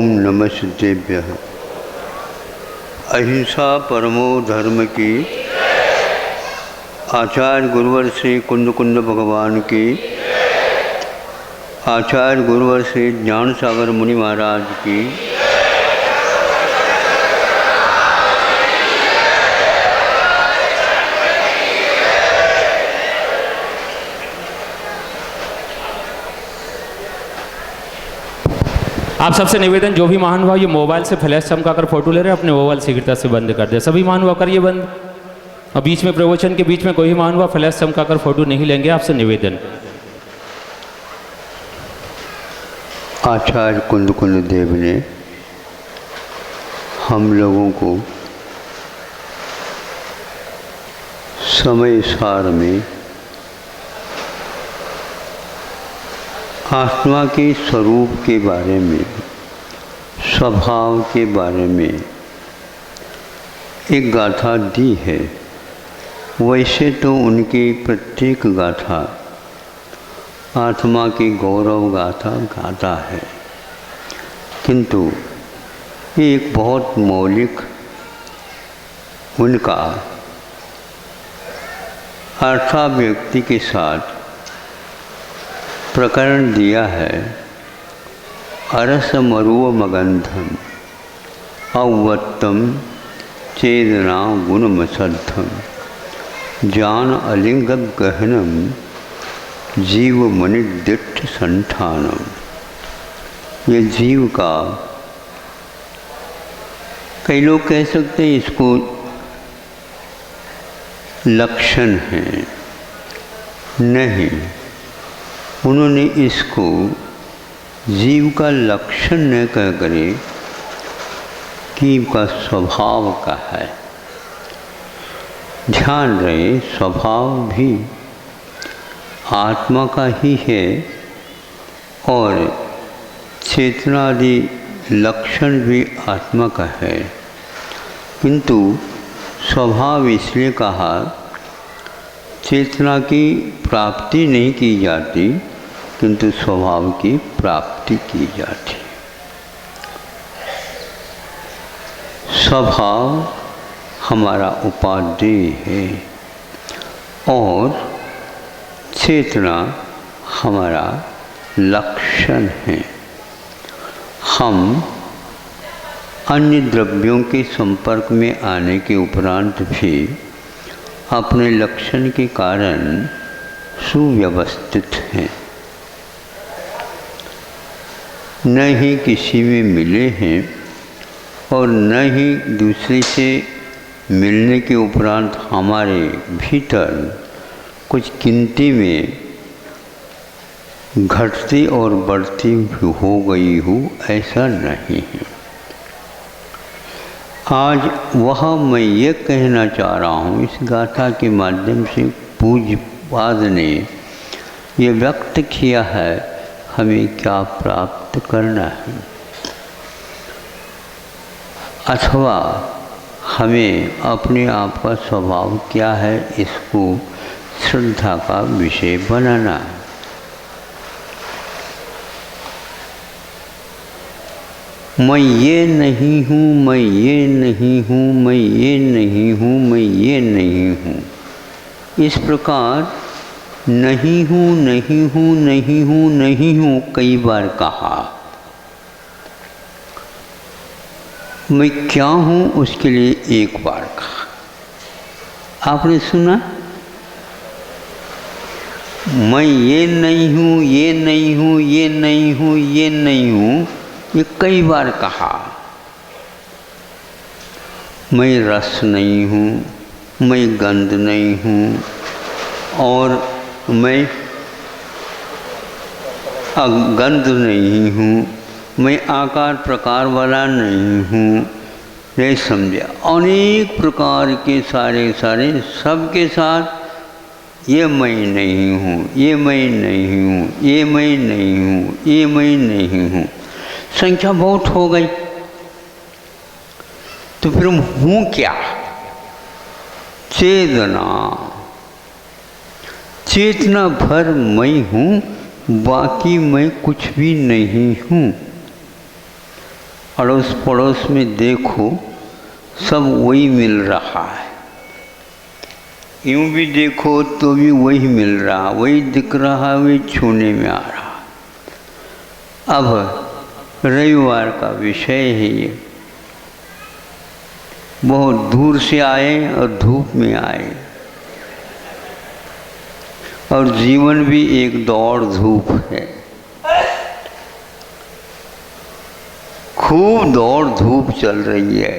नमस्तेभ्यः। अहिंसा परमो धर्म की, आचार्य गुरुवर श्री कुंद कुंद भगवान की, आचार्य गुरुवर श्री ज्ञान सागर मुनि महाराज की, आप सबसे निवेदन, जो भी महानुभाव ये मोबाइल से फ्लैश चमकाकर फोटो ले रहे हैं अपने मोबाइल शीघ्रता से बंद कर दे। सभी महानुभाव करिए बंद। और बीच में प्रवचन के बीच में कोई महानुभाव फ्लैश चमकाकर फोटो नहीं लेंगे, आपसे निवेदन। आचार्य कुंद कुंद देव ने हम लोगों को समय सार में आत्मा के स्वरूप के बारे में, स्वभाव के बारे में एक गाथा दी है। वैसे तो उनकी प्रत्येक गाथा आत्मा की गौरव गाथा गाता है, किंतु एक बहुत मौलिक उनका अर्थाव्यक्ति के साथ प्रकरण दिया है। अरस मरुव मगंधम अवत्तम चेदना गुणमसद्धम जान अलिंग गहनम जीव मनिदिठ संठानम। ये जीव का, कई लोग कह सकते हैं इसको लक्षण है, नहीं, उन्होंने इसको जीव का लक्षण न कह करे जीव का स्वभाव का है। ध्यान रहे, स्वभाव भी आत्मा का ही है और चेतनादि लक्षण भी आत्मा का है, किंतु स्वभाव इसलिए कहा चेतना की प्राप्ति नहीं की जाती, किंतु स्वभाव की प्राप्ति की जाती। स्वभाव हमारा उपादेय है और चेतना हमारा लक्षण है। हम अन्य द्रव्यों के संपर्क में आने के उपरांत भी अपने लक्षण के कारण सुव्यवस्थित हैं, न ही किसी में मिले हैं और न ही दूसरे से मिलने के उपरांत हमारे भीतर कुछ गिनती में घटती और बढ़ती हो गई हो, ऐसा नहीं है। आज वह मैं ये कहना चाह रहा हूँ, इस गाथा के माध्यम से पूज्यपाद ने ये व्यक्त किया है हमें क्या प्राप्त करना है, अथवा हमें अपने आप का स्वभाव क्या है, इसको श्रद्धा का विषय बनाना है। मैं ये नहीं हूँ, मैं ये नहीं हूँ, मैं ये नहीं हूँ, मैं ये नहीं हूँ, इस प्रकार नहीं हूँ, नहीं हूँ, नहीं हूँ, नहीं हूँ कई बार कहा। मैं क्या हूँ उसके लिए एक बार कहा। आपने सुना, मैं ये नहीं हूँ, ये नहीं हूँ, ये नहीं हूँ, ये नहीं हूँ, ये कई बार कहा। मैं रस नहीं हूँ, मैं गंध नहीं हूँ, और मैं गंध नहीं हूँ, मैं आकार प्रकार वाला नहीं हूँ। नहीं समझे, अनेक प्रकार के सारे सबके साथ ये मैं नहीं हूँ, ये मैं नहीं हूँ, ये मैं नहीं हूँ, ये मैं नहीं हूँ, संख्या बहुत हो गई। तो फिर हूँ क्या? चेतना, चेतना भर मैं हूँ, बाकी मैं कुछ भी नहीं हूँ। अड़ोस पड़ोस में देखो सब वही मिल रहा है, यूं भी देखो तो भी वही मिल रहा, वही दिख रहा, वही छूने में आ रहा। अब रविवार का विषय है ये, बहुत दूर से आए और धूप में आए, और जीवन भी एक दौड़ धूप है, खूब दौड़ धूप चल रही है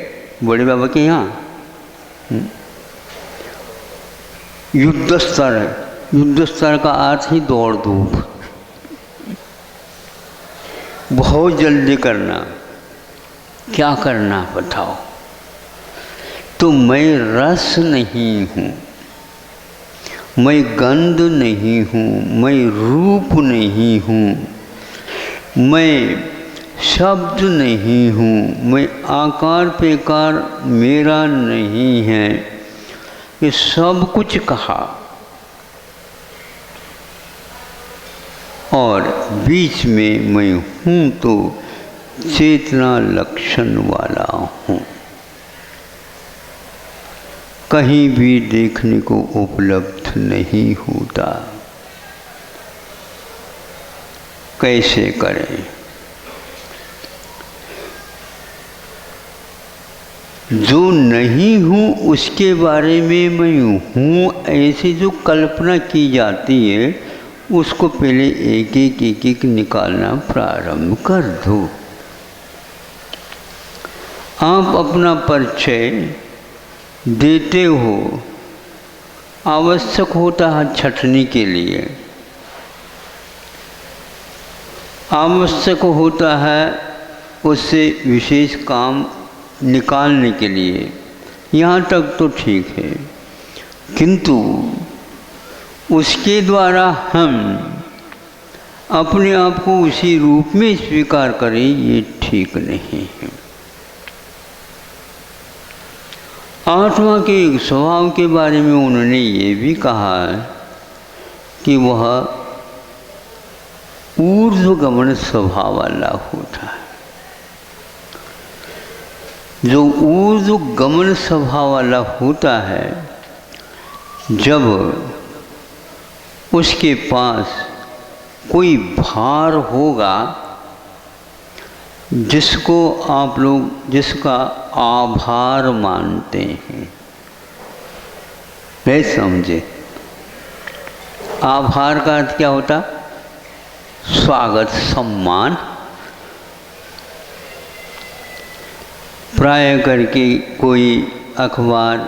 बड़े बाबा के यहाँ। युद्ध स्तर है, युद्ध स्तर का अर्थ ही दौड़ धूप, बहुत जल्दी करना। क्या करना बताओ? तो मैं रस नहीं हूँ, मैं गंध नहीं हूँ, मैं रूप नहीं हूँ, मैं शब्द नहीं हूँ, मैं आकार पेकार मेरा नहीं है, ये सब कुछ कहा। और बीच में मैं हूँ तो चेतना लक्षण वाला हूँ, कहीं भी देखने को उपलब्ध नहीं होता। कैसे करें? जो नहीं हूँ उसके बारे में मैं हूँ ऐसी जो कल्पना की जाती है, उसको पहले एक एक निकालना प्रारंभ कर दो। आप अपना परिचय देते हो, आवश्यक होता है छटनी के लिए, आवश्यक होता है उससे विशेष काम निकालने के लिए, यहाँ तक तो ठीक है, किंतु उसके द्वारा हम अपने आप को उसी रूप में स्वीकार करें, ये ठीक नहीं है। आत्मा के एक स्वभाव के बारे में उन्होंने ये भी कहा है कि वह ऊर्ध्वगमन स्वभाव वाला होता है। जो ऊर्ध्वगमन स्वभाव वाला होता है, जब उसके पास कोई भार होगा जिसको आप लोग जिसका आभार मानते हैं, नहीं समझे? आभार का अर्थ क्या होता? स्वागत, सम्मान। प्राय करके कोई अखबार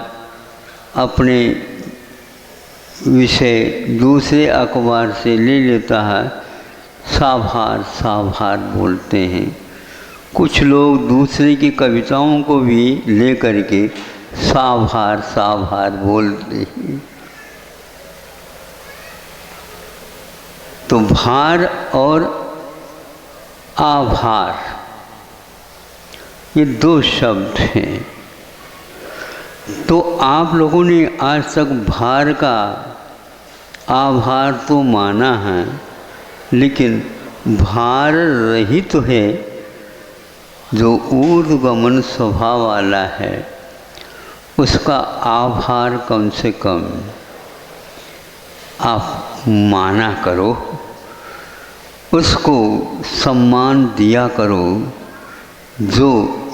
अपने विषय दूसरे अखबार से ले लेता है, साभार साभार बोलते हैं। कुछ लोग दूसरे की कविताओं को भी ले करके साभार साभार बोलते हैं। तो भार और आभार ये दो शब्द हैं। तो आप लोगों ने आज तक भार का आभार तो माना है, लेकिन भार रहित तो है, जो ऊर्ध्वगमन स्वभाव वाला है, उसका आभार कम से कम आप माना करो, उसको सम्मान दिया करो, जो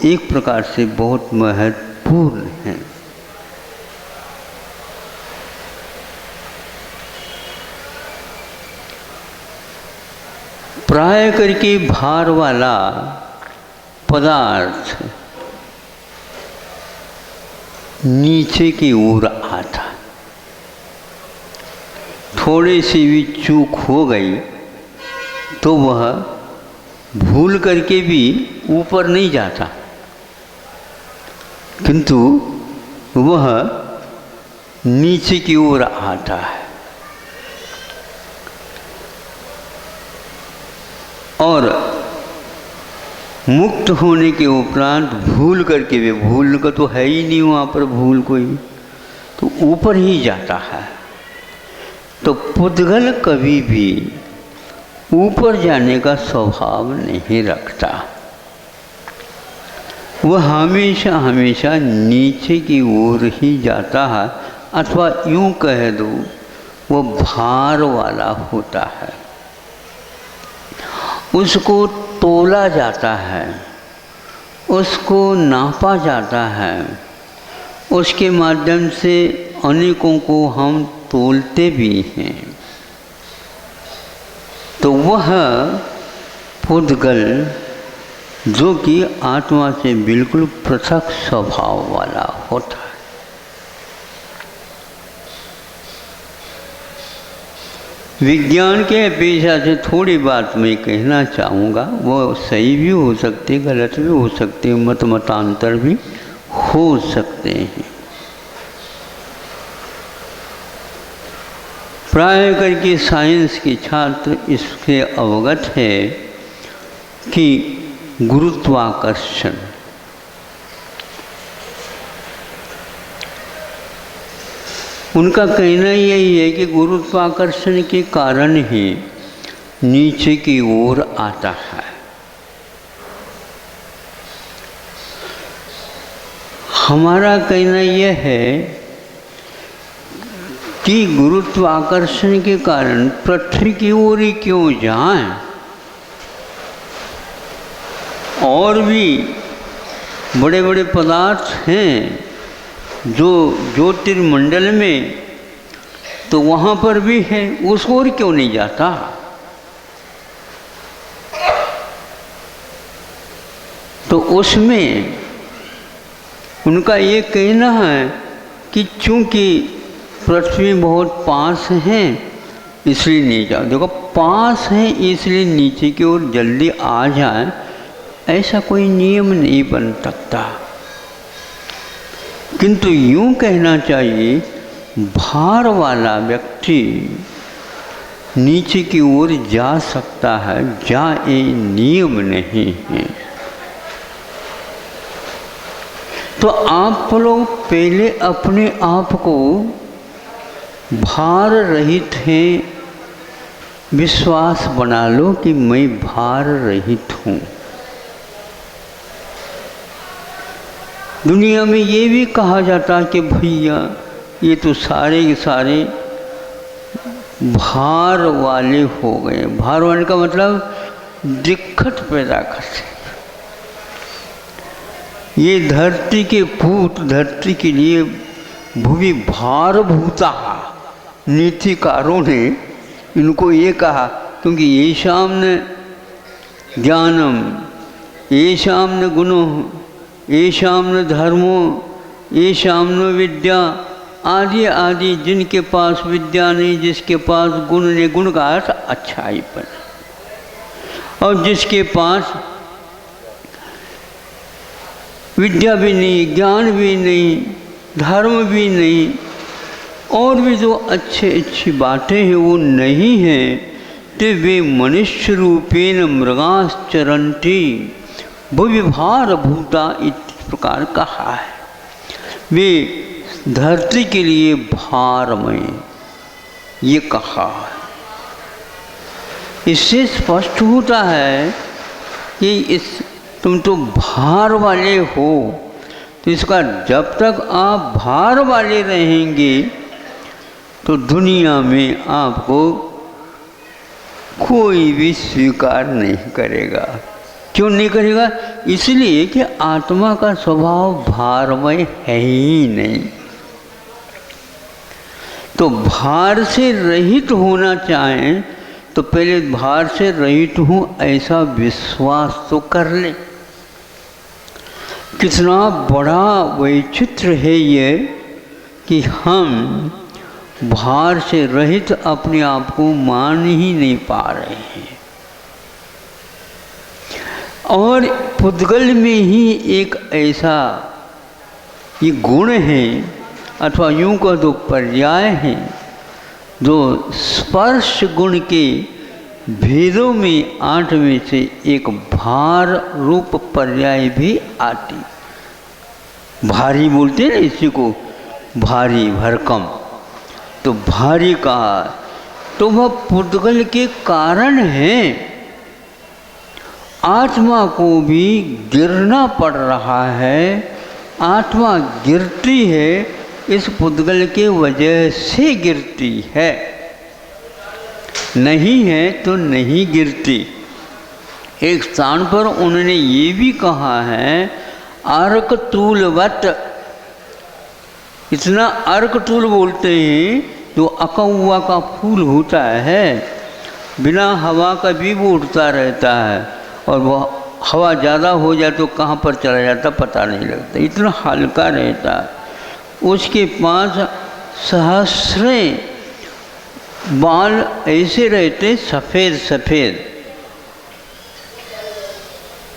एक प्रकार से बहुत महत्वपूर्ण है। प्राय करके भार वाला पदार्थ नीचे की ओर आता, थोड़ी सी भी चूक हो गई तो वह भूल करके भी ऊपर नहीं जाता, किंतु वह नीचे की ओर आता है। और मुक्त होने के उपरांत भूल करके भी, भूल का तो है ही नहीं वहाँ पर भूल कोई, तो ऊपर ही जाता है। तो पुद्गल कभी भी ऊपर जाने का स्वभाव नहीं रखता। वह हमेशा हमेशा नीचे की ओर ही जाता है, अथवा यूं कह दो वो भार वाला होता है। उसको तोला जाता है, उसको नापा जाता है, उसके माध्यम से अनेकों को हम तोलते भी हैं। तो वह पुद्गल जो कि आत्मा से बिल्कुल पृथक स्वभाव वाला होता है। विज्ञान के अपेक्षा से थोड़ी बात मैं कहना चाहूँगा, वो सही भी हो सकती, गलत भी हो सकती, मतांतर भी हो सकते हैं। प्राय करके साइंस के छात्र इससे अवगत है कि गुरुत्वाकर्षण उनका कहना यही है कि गुरुत्वाकर्षण के कारण ही नीचे की ओर आता है। हमारा कहना यह है कि गुरुत्वाकर्षण के कारण पृथ्वी की ओर ही क्यों जाएं, और भी बड़े बड़े पदार्थ हैं जो ज्योतिर्मंडल में, तो वहाँ पर भी है, उस ओर क्यों नहीं जाता। तो उसमें उनका ये कहना है कि चूंकि पृथ्वी बहुत पास है इसलिए नहीं जाओ। देखो, पास है इसलिए नीचे की ओर जल्दी आ जाए, ऐसा कोई नियम नहीं बन सकता। किंतु यूं कहना चाहिए, भार वाला व्यक्ति नीचे की ओर जा सकता है, जाए नियम नहीं है। तो आप लोग पहले अपने आप को भार रहित हैं, विश्वास बना लो कि मैं भार रहित हूँ। दुनिया में ये भी कहा जाता कि भैया ये तो सारे के सारे भार वाले हो गए। भार वाले का मतलब दिक्कत पैदा करते। ये धरती के भूत, धरती के लिए भूमि भार भूता, नीतिकारों ने इनको ये कहा, क्योंकि ये सामने ज्ञानम, ये सामने गुणों, ये सामने धर्मों, ये सामने विद्या आदि आदि। जिनके पास विद्या नहीं, जिसके पास गुण नहीं, गुण का अर्थ अच्छाई पर, और जिसके पास विद्या भी नहीं, ज्ञान भी नहीं, धर्म भी नहीं, और भी जो अच्छी बातें हैं वो नहीं हैं, तो वे मनुष्य रूपेण मृगाश्चरन्ति भुविभार भूता इस प्रकार कहा है। वे धरती के लिए भारमय ये कहा है। इससे स्पष्ट होता है कि तुम तो भार वाले हो, तो इसका जब तक आप भार वाले रहेंगे तो दुनिया में आपको कोई भी स्वीकार नहीं करेगा। क्यों नहीं करेगा? इसलिए कि आत्मा का स्वभाव भारमय है ही नहीं। तो भार से रहित होना चाहें तो पहले भार से रहित हूँ ऐसा विश्वास तो कर ले। कितना बड़ा वैचित्र है ये कि हम भार से रहित अपने आप को मान ही नहीं पा रहे हैं। और पुद्गल में ही एक ऐसा ये गुण है, अथवा यूं कह दो पर्याय है, जो स्पर्श गुण के भेदों में 8 में से एक भार रूप पर्याय भी आती। भारी बोलते हैं ना इसी को, भारी भरकम, तो भारी कहा तो वह पुद्गल के कारण है। आत्मा को भी गिरना पड़ रहा है, आत्मा गिरती है, इस पुद्गल के वजह से गिरती है, नहीं है तो नहीं गिरती। एक स्थान पर उन्होंने ये भी कहा है, अर्क तूलवत, इतना अर्क तूल बोलते हैं, जो अकौवा का फूल होता है, बिना हवा का भी वो उड़ता रहता है, और वह हवा ज़्यादा हो जाए तो कहाँ पर चला जाता पता नहीं लगता, इतना हल्का रहता है। उसके पास सहस्रें बाल ऐसे रहते, सफ़ेद सफ़ेद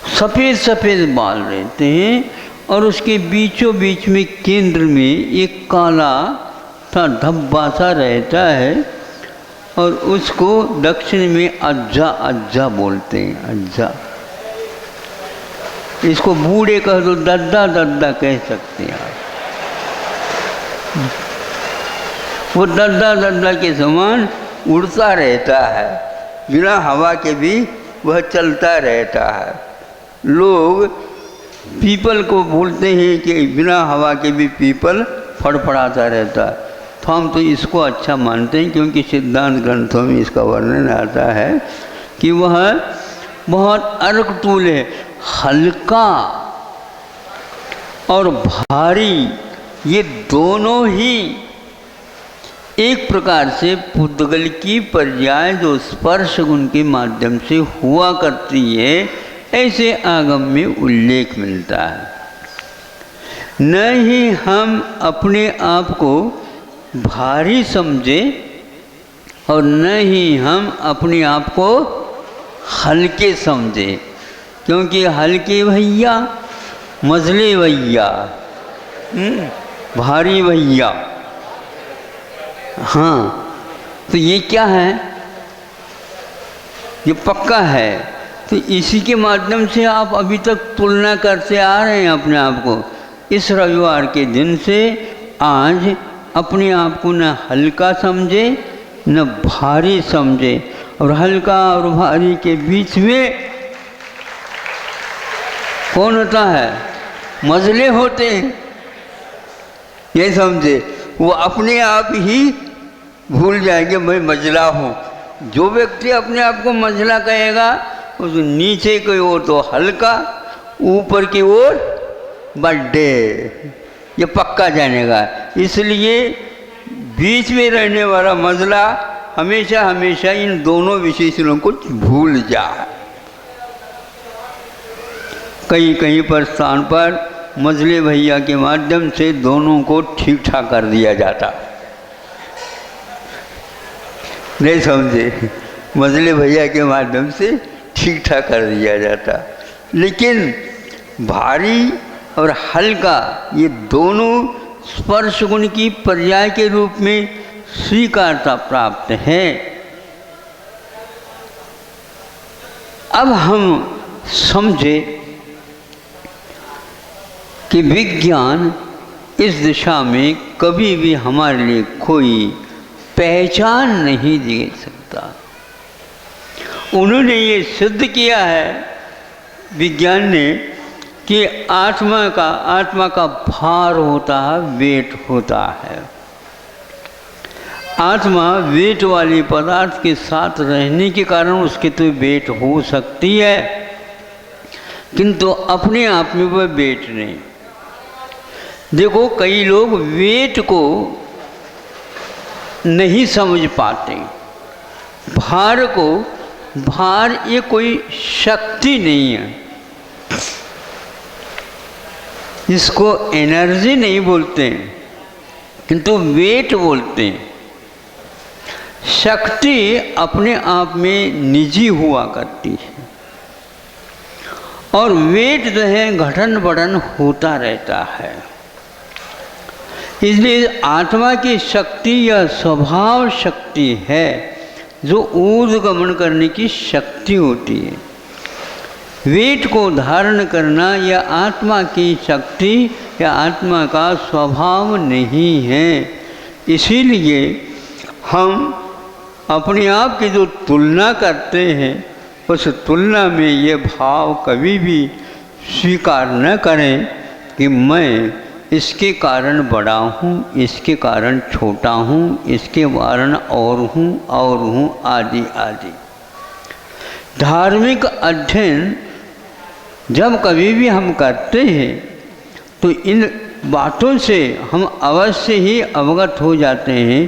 सफ़ेद सफ़ेद बाल रहते हैं, और उसके बीचों बीच में केंद्र में एक काला सा धब्बा सा रहता है, और उसको दक्षिण में अज्जा अज्जा बोलते हैं, अज्जा। इसको बूढ़े कह दो, दद्दा दद्दा कह सकते हैं आप। वो दद्दा दद्दा के समान उड़ता रहता है, बिना हवा के भी वह चलता रहता है। लोग पीपल को बोलते हैं कि बिना हवा के भी पीपल फड़फड़ाता रहता है, तो हम तो इसको अच्छा मानते हैं, क्योंकि सिद्धांत ग्रंथों में इसका वर्णन आता है कि वह बहुत अर्कतूल है, हल्का और भारी, ये दोनों ही एक प्रकार से पुद्गल की पर्याय जो स्पर्श गुण के माध्यम से हुआ करती है, ऐसे आगम में उल्लेख मिलता है। न ही हम अपने आप को भारी समझे, और न ही हम अपने आप को हल्के समझे, क्योंकि हल्के भैया, मजले भैया, भारी भैया, हाँ, तो ये क्या है, ये पक्का है। तो इसी के माध्यम से आप अभी तक तुलना करते आ रहे हैं अपने आप को। इस रविवार के दिन से आज अपने आप को न हल्का समझे न भारी समझे, और हल्का और भारी के बीच में कौन होता है, मजले होते हैं, ये समझे। वो अपने आप ही भूल जाएंगे मैं मजला हूँ। जो व्यक्ति अपने आप को मजला कहेगा, उस नीचे की ओर तो हल्का, ऊपर की ओर बड्डे, ये पक्का जानेगा। इसलिए बीच में रहने वाला मजला हमेशा हमेशा इन दोनों विशेषणों को भूल जाए। कहीं कहीं पर स्थान पर मजले भैया के माध्यम से दोनों को ठीक ठाक कर दिया जाता, नहीं समझे, मजले भैया के माध्यम से ठीक ठाक कर दिया जाता। लेकिन भारी और हल्का ये दोनों स्पर्श गुण की पर्याय के रूप में स्वीकारता प्राप्त है। अब हम समझे कि विज्ञान इस दिशा में कभी भी हमारे लिए कोई पहचान नहीं दे सकता। उन्होंने ये सिद्ध किया है विज्ञान ने कि आत्मा का भार होता है, वेट होता है। आत्मा वेट वाले पदार्थ के साथ रहने के कारण उसके तो वेट हो सकती है, किंतु अपने आप में वह वेट नहीं। देखो कई लोग वेट को नहीं समझ पाते, भार को, भार ये कोई शक्ति नहीं है, इसको एनर्जी नहीं बोलते हैं, किंतु वेट बोलते हैं। शक्ति अपने आप में निजी हुआ करती है, और वेट जो है घटन बढ़न होता रहता है। इसलिए आत्मा की शक्ति या स्वभाव शक्ति है जो ऊर्ध्वगमन करने की शक्ति होती है। वेट को धारण करना या आत्मा की शक्ति या आत्मा का स्वभाव नहीं है। इसीलिए हम अपने आप की जो तुलना करते हैं उस तुलना में ये भाव कभी भी स्वीकार न करें कि मैं इसके कारण बड़ा हूँ, इसके कारण छोटा हूँ, इसके कारण और हूँ आदि आदि। धार्मिक अध्ययन जब कभी भी हम करते हैं तो इन बातों से हम अवश्य ही अवगत हो जाते हैं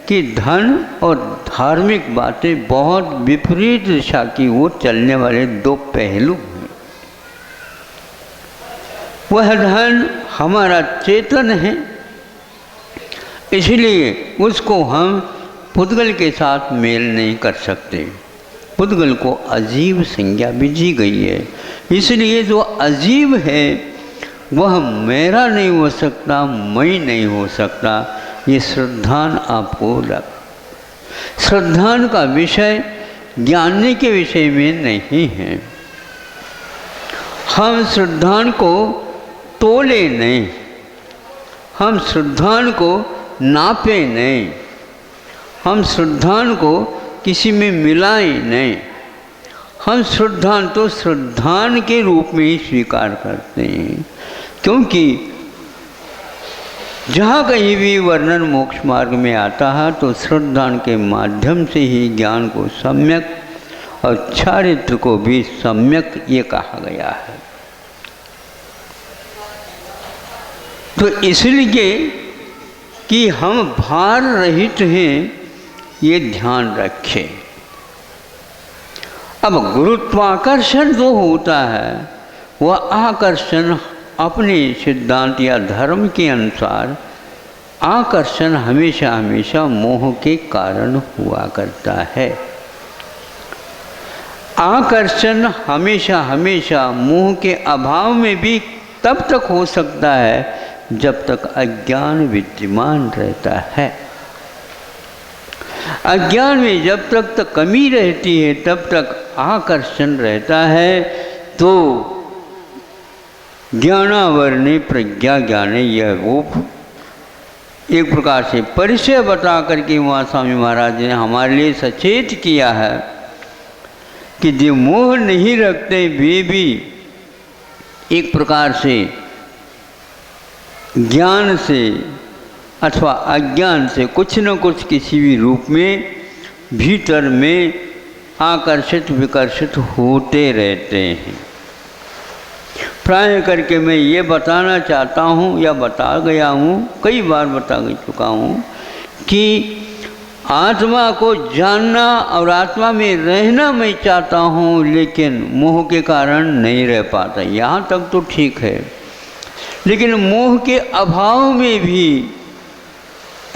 कि धन और धार्मिक बातें बहुत विपरीत दिशा की ओर चलने वाले दो पहलू हैं। वह धन हमारा चेतन है, इसलिए उसको हम पुद्गल के साथ मेल नहीं कर सकते। पुद्गल को अजीब संज्ञा भी दी गई है, इसलिए जो अजीब है वह मेरा नहीं हो सकता, मैं नहीं हो सकता। ये श्रद्धान आपको श्रद्धान का विषय ज्ञानी के विषय में नहीं है। हम श्रद्धान को तोले नहीं, हम श्रद्धान को नापे नहीं, हम श्रद्धान को किसी में मिलाए नहीं। हम श्रद्धान तो श्रद्धान के रूप में ही स्वीकार करते हैं, क्योंकि जहाँ कहीं भी वर्णन मोक्ष मार्ग में आता है तो श्रद्धान के माध्यम से ही ज्ञान को सम्यक और चारित्र को भी सम्यक ये कहा गया है। तो इसलिए कि हम भार रहित हैं ये ध्यान रखें। अब गुरुत्वाकर्षण जो होता है वह आकर्षण अपने सिद्धांत या धर्म के अनुसार आकर्षण हमेशा हमेशा मोह के कारण हुआ करता है। आकर्षण हमेशा हमेशा मोह के अभाव में भी तब तक हो सकता है जब तक अज्ञान विद्यमान रहता है। अज्ञान में जब तक कमी रहती है तब तक आकर्षण रहता है। तो ज्ञानावरणे प्रज्ञा ज्ञाने यह रूप एक प्रकार से परिचय बता करके वहाँ स्वामी महाराज ने हमारे लिए सचेत किया है कि जो मोह नहीं रखते वे भी एक प्रकार से ज्ञान से अथवा अज्ञान से कुछ न कुछ किसी भी रूप में भीतर में आकर्षित विकर्षित होते रहते हैं। प्राय करके मैं ये बताना चाहता हूँ या बता गया हूँ, कई बार बता चुका हूँ कि आत्मा को जानना और आत्मा में रहना मैं चाहता हूँ, लेकिन मोह के कारण नहीं रह पाता। यहाँ तक तो ठीक है, लेकिन मोह के अभाव में भी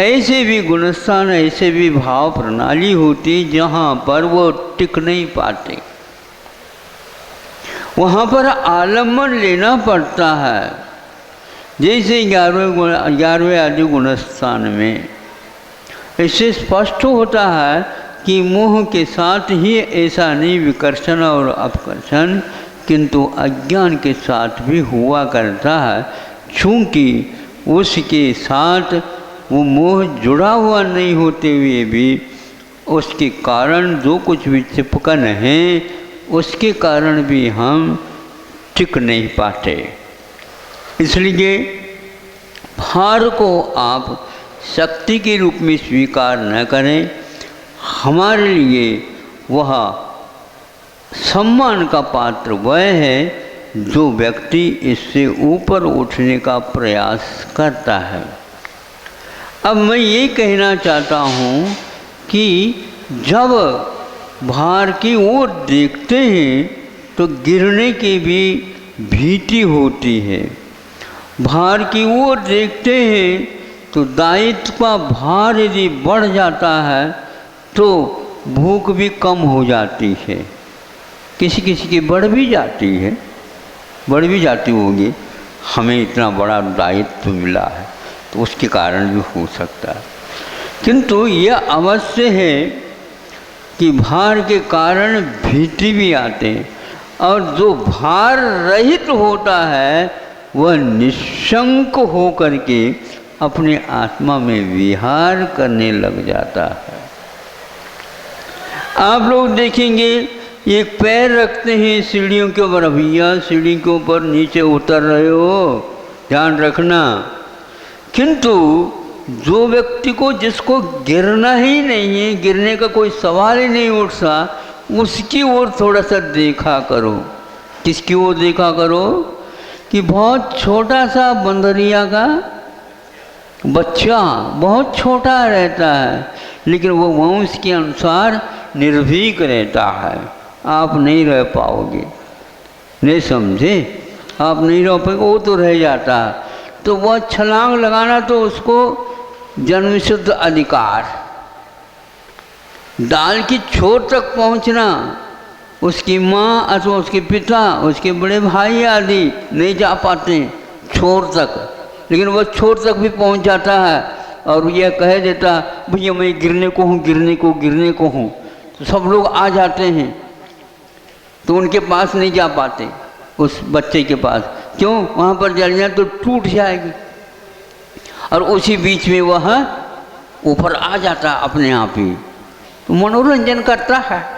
ऐसे भी गुणस्थान, ऐसे भी भाव प्रणाली होती जहाँ पर वो टिक नहीं पाते। वहाँ पर आलम्बन लेना पड़ता है। जैसे 11वें आदि गुणस्थान में इससे स्पष्ट होता है कि मोह के साथ ही ऐसा नहीं विकर्षण और अपकर्षण, किंतु अज्ञान के साथ भी हुआ करता है। चूँकि उसके साथ वो मोह जुड़ा हुआ नहीं होते हुए भी उसके कारण जो कुछ भी चिपकन है उसके कारण भी हम टिक नहीं पाते। इसलिए भार को आप शक्ति के रूप में स्वीकार न करें। हमारे लिए वह सम्मान का पात्र वह है जो व्यक्ति इससे ऊपर उठने का प्रयास करता है। अब मैं ये कहना चाहता हूँ कि जब भार की ओर देखते हैं तो गिरने की भी भीति होती है। भार की ओर देखते हैं तो दायित्व का भार यदि बढ़ जाता है तो भूख भी कम हो जाती है। किसी किसी की बढ़ भी जाती है, बढ़ भी जाती होगी। हमें इतना बड़ा दायित्व मिला है तो उसके कारण भी हो सकता है, किंतु यह अवश्य है कि भार के कारण भीति भी आते हैं। और जो भार रहित होता है वह निशंक हो करके अपने आत्मा में विहार करने लग जाता है। आप लोग देखेंगे एक पैर रखते हैं सीढ़ियों के ऊपर, भैया सीढ़ी के ऊपर नीचे उतर रहे हो, ध्यान रखना। किंतु जो व्यक्ति को, जिसको गिरना ही नहीं है, गिरने का कोई सवाल ही नहीं उठता, उसकी ओर थोड़ा सा देखा करो। किसकी ओर देखा करो? कि बहुत छोटा सा बंदरिया का बच्चा बहुत छोटा रहता है, लेकिन वो वंश के अनुसार निर्भीक रहता है। आप नहीं रह पाओगे, नहीं समझे? आप नहीं रह पाओगे, वो तो रह जाता है। तो वह छलांग लगाना तो उसको जन्मसिद्ध अधिकार। डाल की छोर तक पहुंचना उसकी माँ अथवा उसके पिता, उसके बड़े भाई आदि नहीं जा पाते छोर तक, लेकिन वह छोर तक भी पहुंच जाता है और यह कह देता भैया मैं गिरने को हूँ, गिरने को हूँ। तो सब लोग आ जाते हैं, तो उनके पास नहीं जा पाते, उस बच्चे के पास। क्यों? वहाँ पर जल जाए तो टूट जाएगी। और उसी बीच में वह ऊपर आ जाता अपने आप ही, तो मनोरंजन करता है।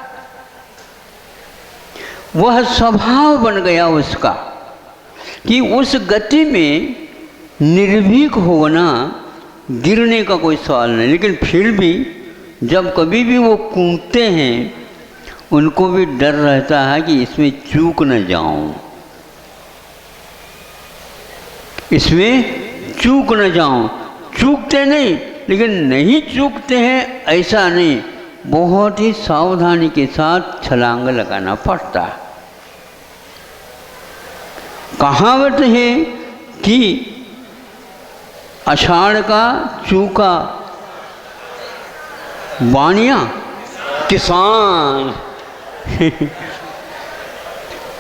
वह स्वभाव बन गया उसका कि उस गति में निर्भीक होना, गिरने का कोई सवाल नहीं। लेकिन फिर भी जब कभी भी वो कूदते हैं, उनको भी डर रहता है कि इसमें चूक न जाऊं, इसमें चूक न जाऊं। चूकते नहीं, लेकिन नहीं चूकते हैं ऐसा नहीं, बहुत ही सावधानी के साथ छलांग लगाना पड़ता है। कहावत है कि आषाढ़ का चूका बानिया किसान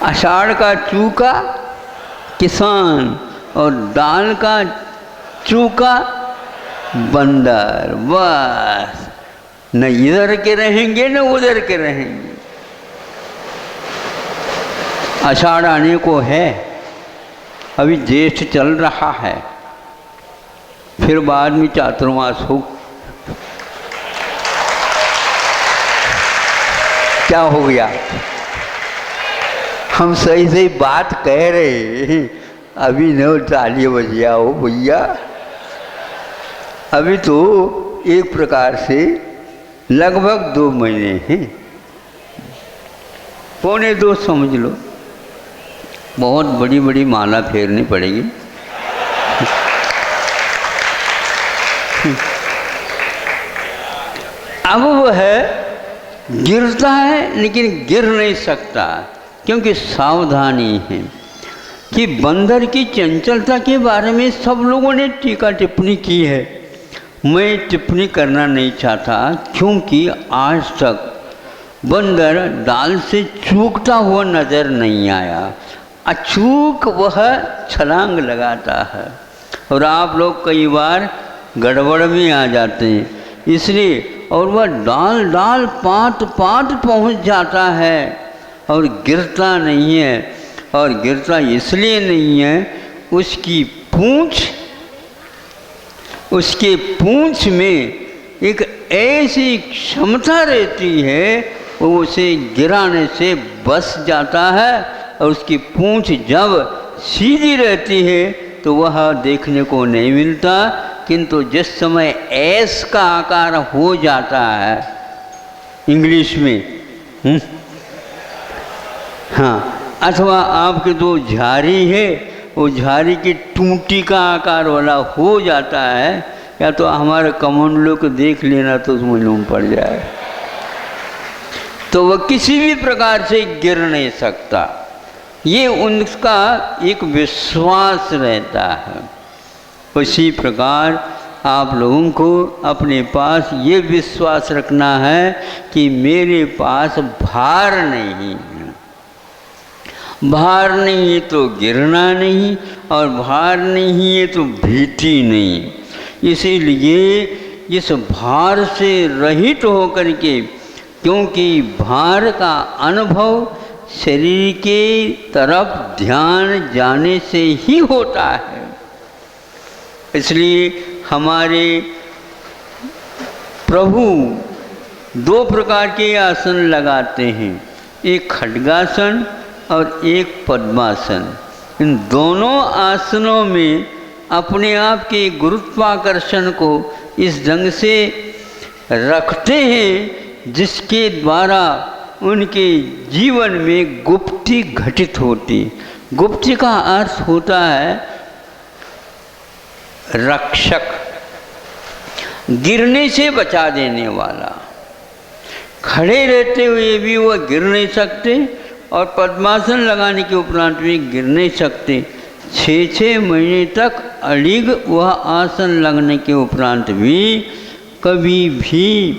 आषाढ़ का चूका किसान और दाल का चूका बंदर। बस न इधर के रहेंगे न उधर के रहेंगे। आषाढ़ आने को है, अभी ज्येष्ठ चल रहा है, फिर बाद में चातुर्मास हो। क्या हो गया? हम सही सही बात कह रहे हैं, अभी न ताली बजिया हो भैया। अभी तो एक प्रकार से लगभग 2 महीने हैं, पौने 2 समझ लो। बहुत बड़ी बड़ी माला फेरनी पड़ेगी। अब वह गिरता है, लेकिन गिर नहीं सकता, क्योंकि सावधानी है। कि बंदर की चंचलता के बारे में सब लोगों ने टीका टिप्पणी की है। मैं टिप्पणी करना नहीं चाहता, क्योंकि आज तक बंदर डाल से चूकता हुआ नजर नहीं आया। अचूक वह छलांग लगाता है, और आप लोग कई बार गड़बड़ में आ जाते हैं, इसलिए। और वह डाल डाल पात पात पहुंच जाता है और गिरता नहीं है। और गिरता इसलिए नहीं है, उसकी पूंछ में एक ऐसी क्षमता रहती है, वो उसे गिराने से बस जाता है। और उसकी पूंछ जब सीधी रहती है तो वह देखने को नहीं मिलता, किंतु जिस समय एस का आकार हो जाता है इंग्लिश में, हाँ, अथवा आपके जो झाड़ी है वो झाड़ी की टूटी का आकार वाला हो जाता है, या तो हमारे कमंडलों को देख लेना तो उसमें मालूम पड़ जाए, तो वह किसी भी प्रकार से गिर नहीं सकता। ये उनका एक विश्वास रहता है। उसी प्रकार आप लोगों को अपने पास ये विश्वास रखना है कि मेरे पास भार नहीं है। भार नहीं है तो गिरना नहीं, और भार नहीं है तो भीति नहीं। इसीलिए इस भार से रहित होकर के, क्योंकि भार का अनुभव शरीर के तरफ ध्यान जाने से ही होता है, इसलिए हमारे प्रभु 2 प्रकार के आसन लगाते हैं। एक खड्गासन और एक पद्मासन। इन दोनों आसनों में अपने आप के गुरुत्वाकर्षण को इस ढंग से रखते हैं जिसके द्वारा उनके जीवन में गुप्ति घटित होती। गुप्ति का अर्थ होता है रक्षक, गिरने से बचा देने वाला। खड़े रहते हुए भी वह गिर नहीं सकते और पद्मासन लगाने के उपरांत भी गिर नहीं सकते। 6-6 महीने तक अड़िग वह आसन लगने के उपरांत भी कभी भी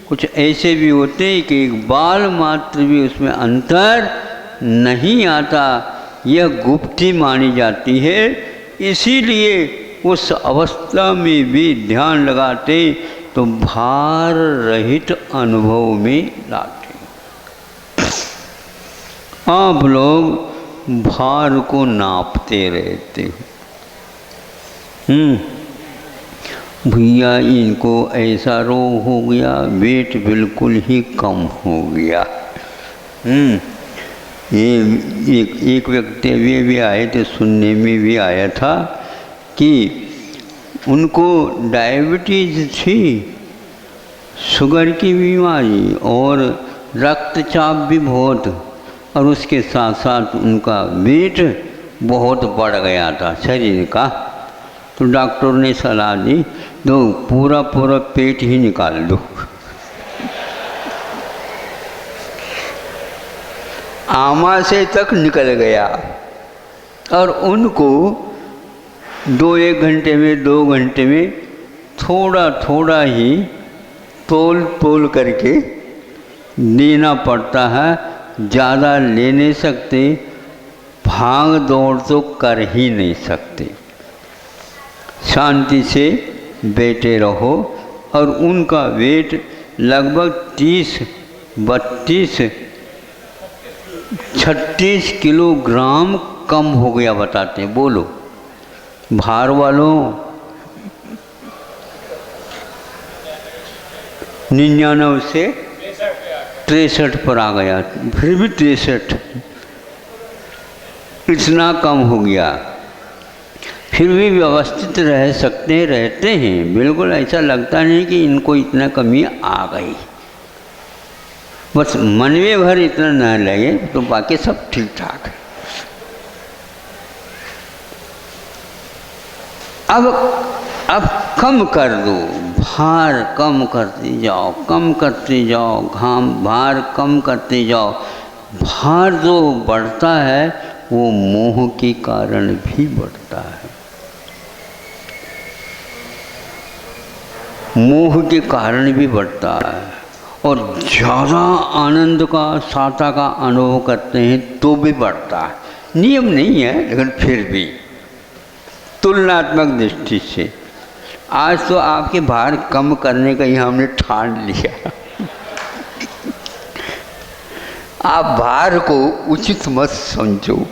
कुछ ऐसे भी होते हैं कि एक बाल मात्र भी उसमें अंतर नहीं आता। यह गुप्ती मानी जाती है, इसीलिए उस अवस्था में भी ध्यान लगाते तो भार रहित अनुभव में लाते। आप लोग भार को नापते रहते भैया इनको ऐसा रोग हो गया, वेट बिल्कुल ही कम हो गया। ये एक व्यक्ति भी आए थे, सुनने में भी आया था कि उनको डायबिटीज थी, शुगर की बीमारी और रक्तचाप भी बहुत, और उसके साथ साथ उनका वेट बहुत बढ़ गया था शरीर का। तो डॉक्टर ने सलाह दी तो पूरा पेट ही निकाल दो। आमाशय तक निकल गया और उनको 2-1 घंटे में 2 घंटे में थोड़ा थोड़ा ही तोल करके देना पड़ता है, ज़्यादा ले नहीं सकते, भाग दौड़ तो कर ही नहीं सकते। शांति से बैठे रहो। और उनका वेट लगभग 30-32-36 किलोग्राम कम हो गया बताते हैं। बोलो भार वालों, 99 से 63 पर आ गया, फिर भी 63 इतना कम हो गया, फिर भी व्यवस्थित रह सकते रहते हैं। बिल्कुल ऐसा लगता नहीं कि इनको इतना कमी आ गई, बस मनवे भर इतना न लगे तो बाकी सब ठीक ठाक है। अब कम कर दो, भार कम करते जाओ, कम करते जाओ, भार कम करते जाओ। भार जो बढ़ता है वो मोह के कारण भी बढ़ता है, मोह के कारण भी बढ़ता है। और ज़्यादा आनंद का साता का अनुभव करते हैं तो भी बढ़ता है। नियम नहीं है लेकिन फिर भी तुलनात्मक दृष्टि से आज तो आपके भार कम करने का ही हमने ठान लिया। आप भार को उचित मत समझो।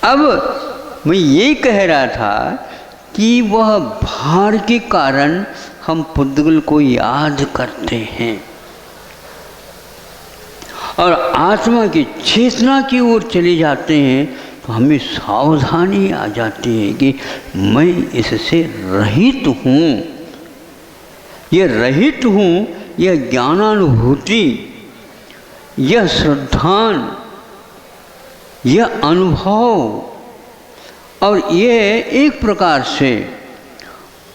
अब मैं ये कह रहा था कि वह भार के कारण हम पुद्गल को याद करते हैं और आत्मा की चेतना की ओर चले जाते हैं, तो हमें सावधानी आ जाती है कि मैं इससे रहित हूँ। यह रहित हूँ, यह ज्ञानानुभूति, यह श्रद्धान, यह अनुभव, और यह एक प्रकार से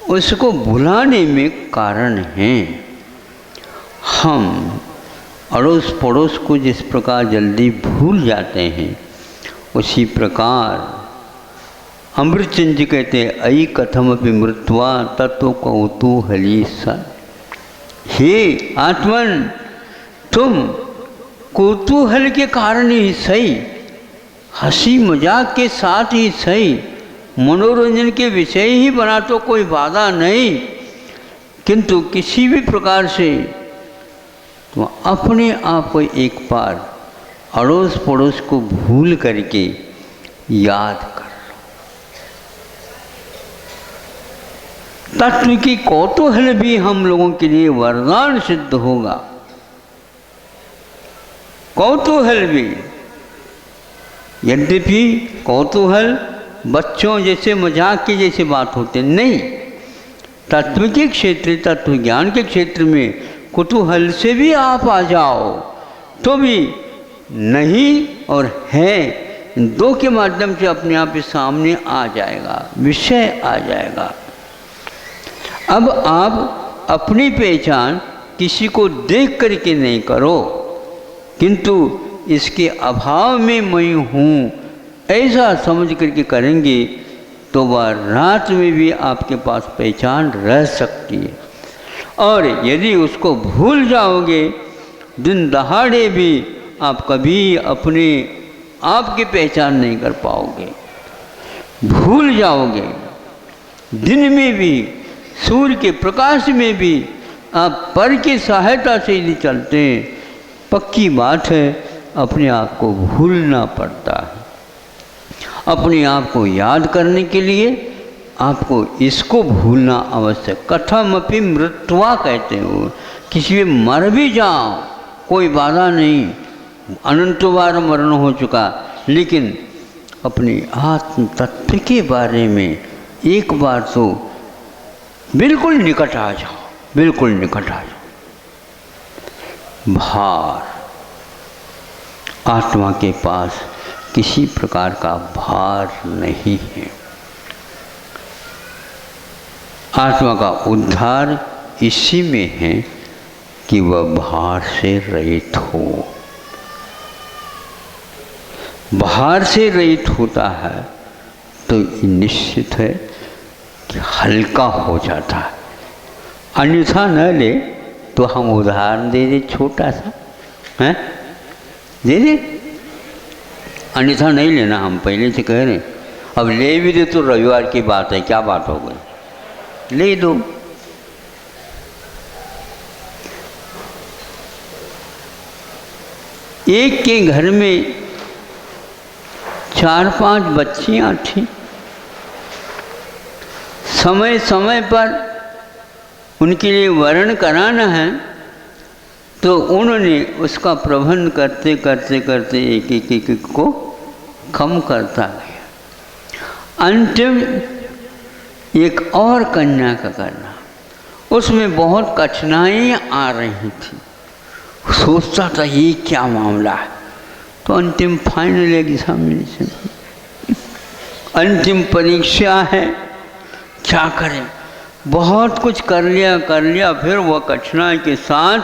उसको भुलाने में कारण है। हम अड़ोस पड़ोस को जिस प्रकार जल्दी भूल जाते हैं, उसी प्रकार अमृतचंद जी कहते हैं अयि कथम अपि मृत्वा तत्व कौतूहली सन। हे आत्मन, तुम कौतूहल के कारण ही सही, हंसी मजाक के साथ ही सही, मनोरंजन के विषय ही बना तो कोई बाधा नहीं, किंतु किसी भी प्रकार से तो अपने आप को एक बार अड़ोस पड़ोस को भूल करके याद कर लो। तत्व की कौतूहल भी हम लोगों के लिए वरदान सिद्ध होगा। कौतूहल भी, यद्यपि कौतूहल बच्चों जैसे मजाक की जैसे बात होते नहीं, तत्व के क्षेत्र, तत्व ज्ञान के क्षेत्र में कुतूहल से भी आप आ जाओ तो भी नहीं और है दो के माध्यम से अपने आप सामने आ जाएगा, विषय आ जाएगा। अब आप अपनी पहचान किसी को देख करके नहीं करो, किंतु इसके अभाव में मैं हूँ ऐसा समझ करके करेंगे तो वह रात में भी आपके पास पहचान रह सकती है। और यदि उसको भूल जाओगे दिन दहाड़े भी आप कभी अपने आप की पहचान नहीं कर पाओगे, भूल जाओगे। दिन में भी, सूर्य के प्रकाश में भी आप पर की सहायता से यदि चलते हैं, पक्की बात है अपने आप को भूलना पड़ता है। अपने आप को याद करने के लिए आपको इसको भूलना आवश्यक। कथमपि मृत्वा कहते हो, किसी में मर भी जाओ कोई बाधा नहीं, अनंत बार मरण हो चुका, लेकिन अपने आत्म तत्व के बारे में एक बार तो बिल्कुल निकट आ जाओ, बिल्कुल निकट आ जाओ। भार, आत्मा के पास किसी प्रकार का भार नहीं है। आत्मा का उद्धार इसी में है कि वह भार से रहित हो। भार से रहित होता है तो निश्चित है कि हल्का हो जाता है। अन्यथा न ले तो हम उदाहरण दे दे छोटा सा, हैं दे दे, अन्यथा नहीं लेना, हम पहले से कह रहे। अब ले भी दे तो रविवार की बात है, क्या बात हो गई, ले दो। एक के घर में 4-5 बच्चियां थीं। समय समय पर उनके लिए वर्ण कराना है तो उन्होंने उसका प्रबंध करते करते करते एक को कम करता गया। अंतिम एक और कन्या का करना, उसमें बहुत कठिनाइयाँ आ रही थी। सोचता था ये क्या मामला है, तो अंतिम फाइनल एग्जामिनेशन, अंतिम परीक्षा है, क्या करें, बहुत कुछ कर लिया, फिर वह कठिनाई के साथ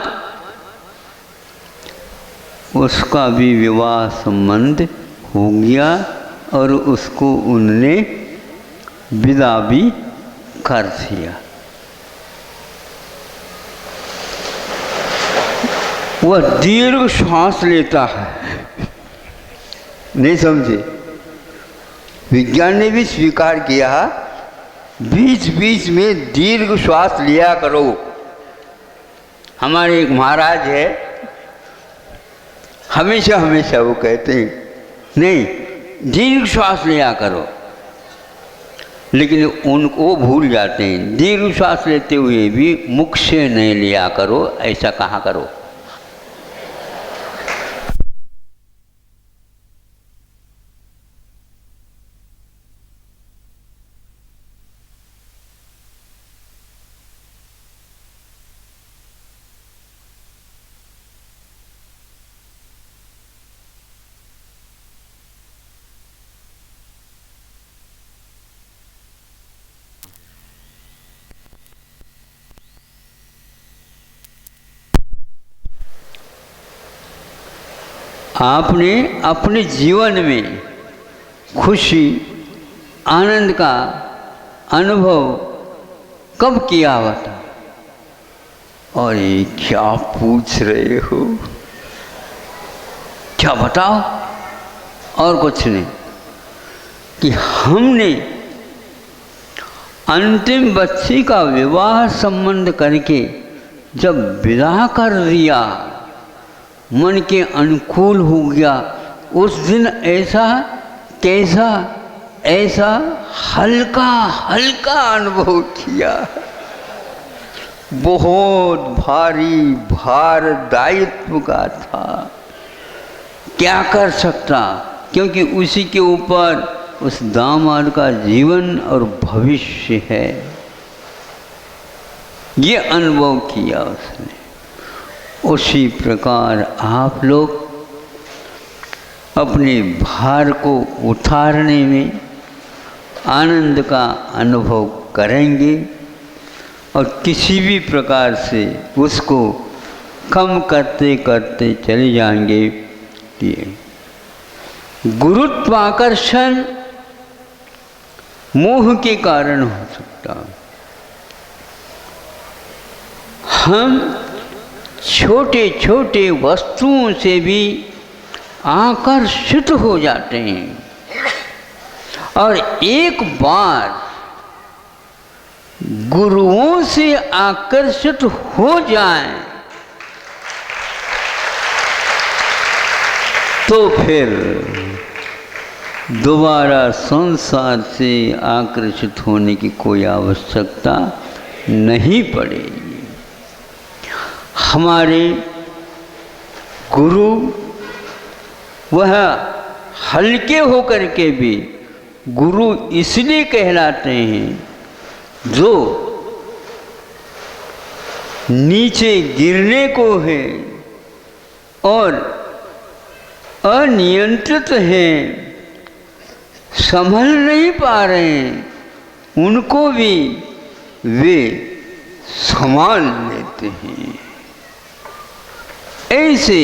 उसका भी विवाह संबंध हो गया और उसको उनने विदा भी कर दिया। वह दीर्घ श्वास लेता है, नहीं समझे, विज्ञान ने भी स्वीकार किया, बीच बीच में दीर्घ श्वास लिया करो। हमारे एक महाराज है, हमेशा हमेशा वो कहते हैं नहीं दीर्घ श्वास लिया करो, लेकिन उनको भूल जाते हैं। दीर्घ श्वास लेते हुए भी मुख से नहीं लिया करो, ऐसा कहा करो। आपने अपने जीवन में खुशी आनंद का अनुभव कब किया हुआ था? और ये क्या पूछ रहे हो, क्या बताओ? और कुछ नहीं कि हमने अंतिम बच्ची का विवाह संबंध करके जब विदा कर दिया, मन के अनुकूल हो गया, उस दिन ऐसा कैसा ऐसा हल्का हल्का अनुभव किया, बहुत भारी भार दायित्व का था। क्या कर सकता, क्योंकि उसी के ऊपर उस दामाद का जीवन और भविष्य है। ये अनुभव किया उसने। उसी प्रकार आप लोग अपने भार को उतारने में आनंद का अनुभव करेंगे और किसी भी प्रकार से उसको कम करते करते चले जाएंगे। ये गुरुत्वाकर्षण मोह के कारण हो सकता। हम छोटे छोटे वस्तुओं से भी आकर्षित हो जाते हैं और एक बार गुरुओं से आकर्षित हो जाएं तो फिर दोबारा संसार से आकर्षित होने की कोई आवश्यकता नहीं पड़ेगी। हमारे गुरु वह हल्के होकर के भी गुरु इसलिए कहलाते हैं जो नीचे गिरने को है और अनियंत्रित हैं, संभल नहीं पा रहे हैं, उनको भी वे संभाल लेते हैं। ऐसे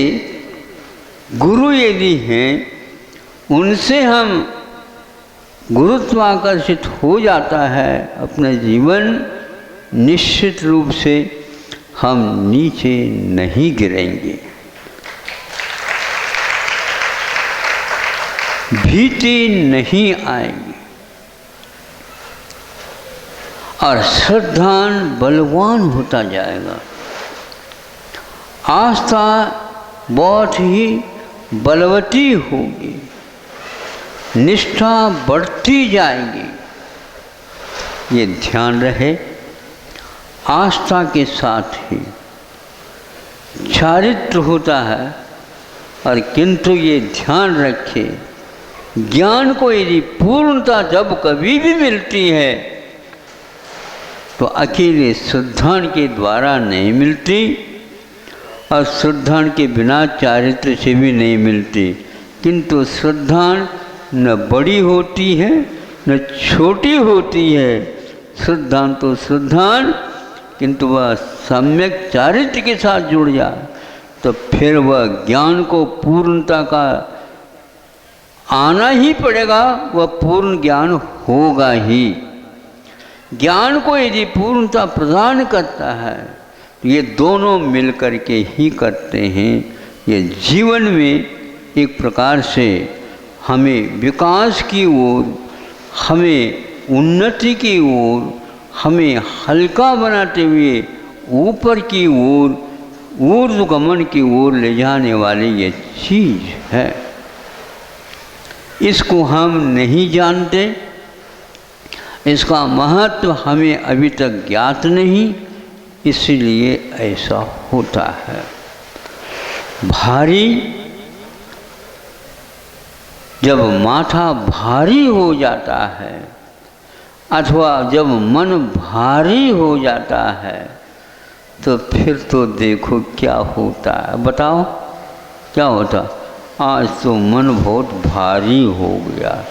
गुरु यदि हैं, उनसे हम गुरुत्वाकर्षित हो जाता है अपना जीवन, निश्चित रूप से हम नीचे नहीं गिरेंगे। भीति नहीं आएगी और श्रद्धान बलवान होता जाएगा। आस्था बहुत ही बलवती होगी, निष्ठा बढ़ती जाएगी। ये ध्यान रहे, आस्था के साथ ही चारित्र होता है। और किंतु ये ध्यान रखे, ज्ञान को यदि पूर्णता जब कभी भी मिलती है तो अकेले श्रद्धान के द्वारा नहीं मिलती और श्रद्धान के बिना चारित्र से भी नहीं मिलती। किंतु श्रद्धान न बड़ी होती है न छोटी होती है। श्रद्धान तो श्रद्धान, किंतु वह सम्यक चारित्र के साथ जुड़ जाए तो फिर वह ज्ञान को पूर्णता का आना ही पड़ेगा, वह पूर्ण ज्ञान होगा ही। ज्ञान को यदि पूर्णता प्रदान करता है तो ये दोनों मिलकर के ही करते हैं। ये जीवन में एक प्रकार से हमें विकास की ओर, हमें उन्नति की ओर, हमें हल्का बनाते हुए ऊपर की ओर, ऊर्ध्वगमन की ओर ले जाने वाली ये चीज़ है। इसको हम नहीं जानते, इसका महत्व हमें अभी तक ज्ञात नहीं, इसलिए ऐसा होता है। भारी, जब माथा भारी हो जाता है अथवा जब मन भारी हो जाता है तो फिर तो देखो क्या होता है। बताओ क्या होता? आज तो मन बहुत भारी हो गया,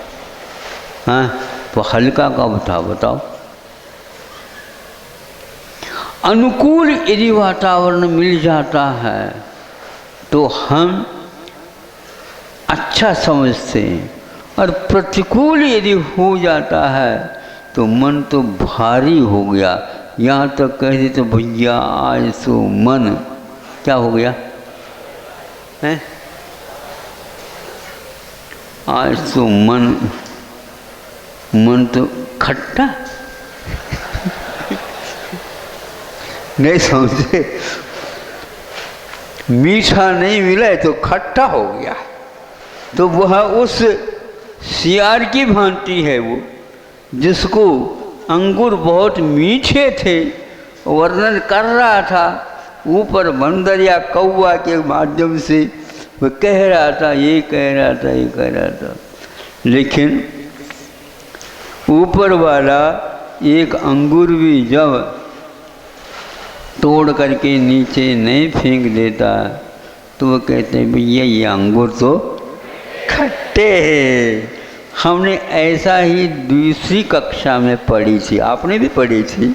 हाँ तो हल्का कब था बताओ? अनुकूल यदि वातावरण मिल जाता है तो हम अच्छा समझते हैं, और प्रतिकूल यदि हो जाता है तो मन तो भारी हो गया। यहाँ तक कह देते भैया आज तो मन क्या हो गया है? आज तो मन तो खट्टा नहीं समझे, मीठा नहीं मिला तो खट्टा हो गया। तो वह उस सियार की भांति है वो, जिसको अंगूर बहुत मीठे थे वर्णन कर रहा था, ऊपर बंदर या कौवा के माध्यम से वो कह रहा था, ये कह रहा था, ये कह रहा था, लेकिन ऊपर वाला एक अंगूर भी जब तोड़ करके नीचे नहीं फेंक देता तो वो कहते हैं भैया ये अंगूर तो खट्टे हैं। हमने ऐसा ही दूसरी कक्षा में पढ़ी थी, आपने भी पढ़ी थी।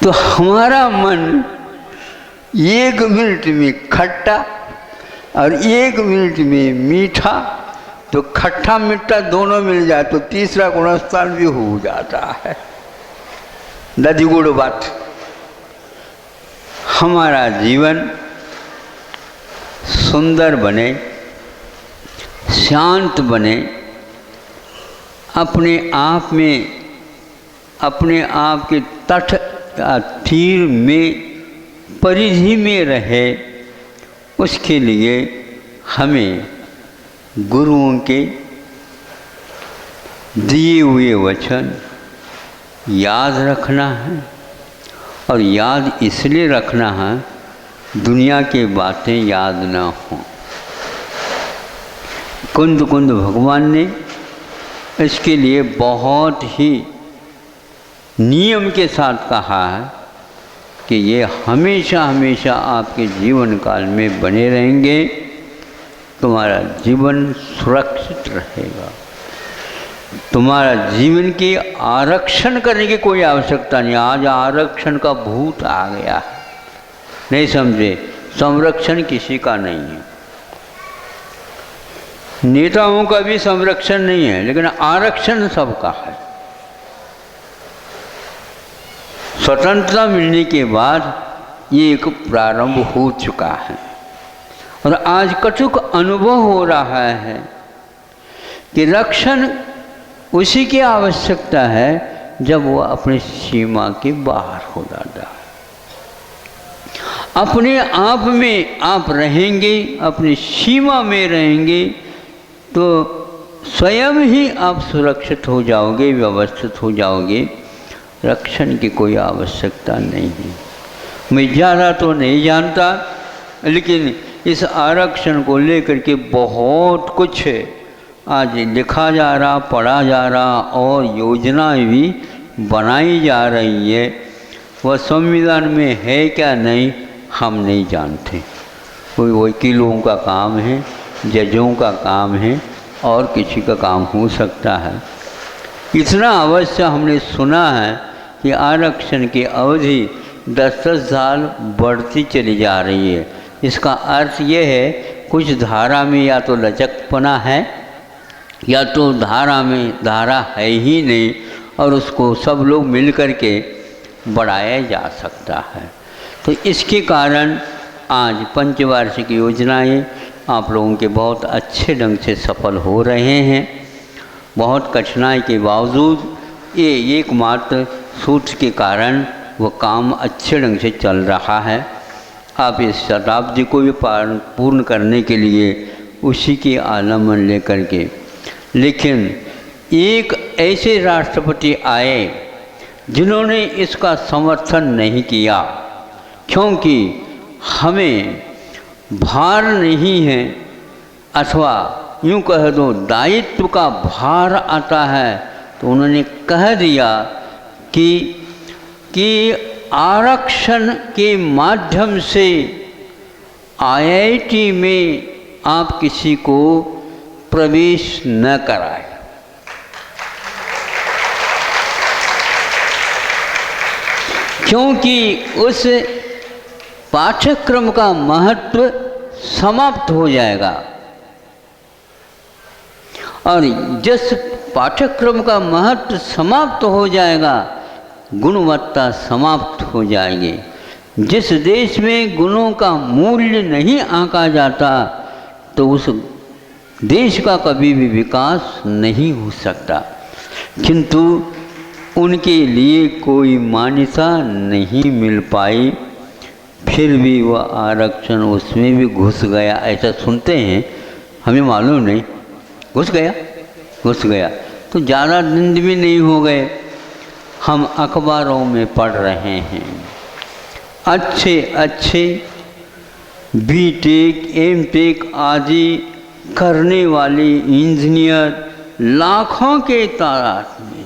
तो हमारा मन 1 मिनट में खट्टा और 1 मिनट में मीठा, तो खट्टा मीठा दोनों मिल जाए तो तीसरा गुणस्थान भी हो जाता है। दादी गुड़ बात। हमारा जीवन सुंदर बने, शांत बने, अपने आप में, अपने आप के तट तीर में, परिधि में रहे, उसके लिए हमें गुरुओं के दिए हुए वचन याद रखना है। और याद इसलिए रखना है दुनिया की बातें याद ना हों। कुंद कुंद भगवान ने इसके लिए बहुत ही नियम के साथ कहा है कि ये हमेशा हमेशा आपके जीवन काल में बने रहेंगे, तुम्हारा जीवन सुरक्षित रहेगा। तुम्हारा जीवन की आरक्षण करने की कोई आवश्यकता नहीं। आज आरक्षण का भूत आ गया है, नहीं समझे? संरक्षण किसी का नहीं है, नेताओं का भी संरक्षण नहीं है, लेकिन आरक्षण सबका है। स्वतंत्रता मिलने के बाद ये एक प्रारंभ हो चुका है और आज कटुक अनुभव हो रहा है कि रक्षण उसी की आवश्यकता है जब वो अपनी सीमा के बाहर हो जाता है। अपने आप में आप रहेंगे, अपनी सीमा में रहेंगे तो स्वयं ही आप सुरक्षित हो जाओगे, व्यवस्थित हो जाओगे। रक्षण की कोई आवश्यकता नहीं है। मैं ज़्यादा तो नहीं जानता, लेकिन इस आरक्षण को लेकर के बहुत कुछ आज लिखा जा रहा, पढ़ा जा रहा और योजनाएं भी बनाई जा रही है। वह संविधान में है क्या नहीं हम नहीं जानते। कोई वकीलों का काम है, जजों का काम है और किसी का काम हो सकता है। इतना अवश्य हमने सुना है कि आरक्षण की अवधि 10-10 साल बढ़ती चली जा रही है। इसका अर्थ ये है कुछ धारा में या तो लचकपना है या तो धारा में धारा है ही नहीं और उसको सब लोग मिल कर के बढ़ाया जा सकता है। तो इसके कारण आज पंचवार्षिक योजनाएं आप लोगों के बहुत अच्छे ढंग से सफल हो रहे हैं। बहुत कठिनाई के बावजूद ये एकमात्र सूत्र के कारण वो काम अच्छे ढंग से चल रहा है। आप इस शताब्दी को भी पूर्ण करने के लिए उसी के आलम्बन लेकर के, लेकिन एक ऐसे राष्ट्रपति आए जिन्होंने इसका समर्थन नहीं किया, क्योंकि हमें भार नहीं है अथवा यूँ कह दो दायित्व का भार आता है। तो उन्होंने कह दिया कि आरक्षण के माध्यम से IIT में आप किसी को प्रवेश न कराएं। क्योंकि उस पाठ्यक्रम का महत्व समाप्त हो जाएगा और जिस पाठ्यक्रम का महत्व समाप्त हो जाएगा गुणवत्ता समाप्त हो जाएगी। जिस देश में गुणों का मूल्य नहीं आंका जाता तो उस देश का कभी भी विकास नहीं हो सकता। किंतु उनके लिए कोई मान्यता नहीं मिल पाई, फिर भी वह आरक्षण उसमें भी घुस गया। ऐसा सुनते हैं, हमें मालूम नहीं, घुस गया तो ज़्यादा दिन भी नहीं हो गए, हम अखबारों में पढ़ रहे हैं। अच्छे अच्छे बीटेक एमटेक आदि करने वाले इंजीनियर लाखों के तादाद में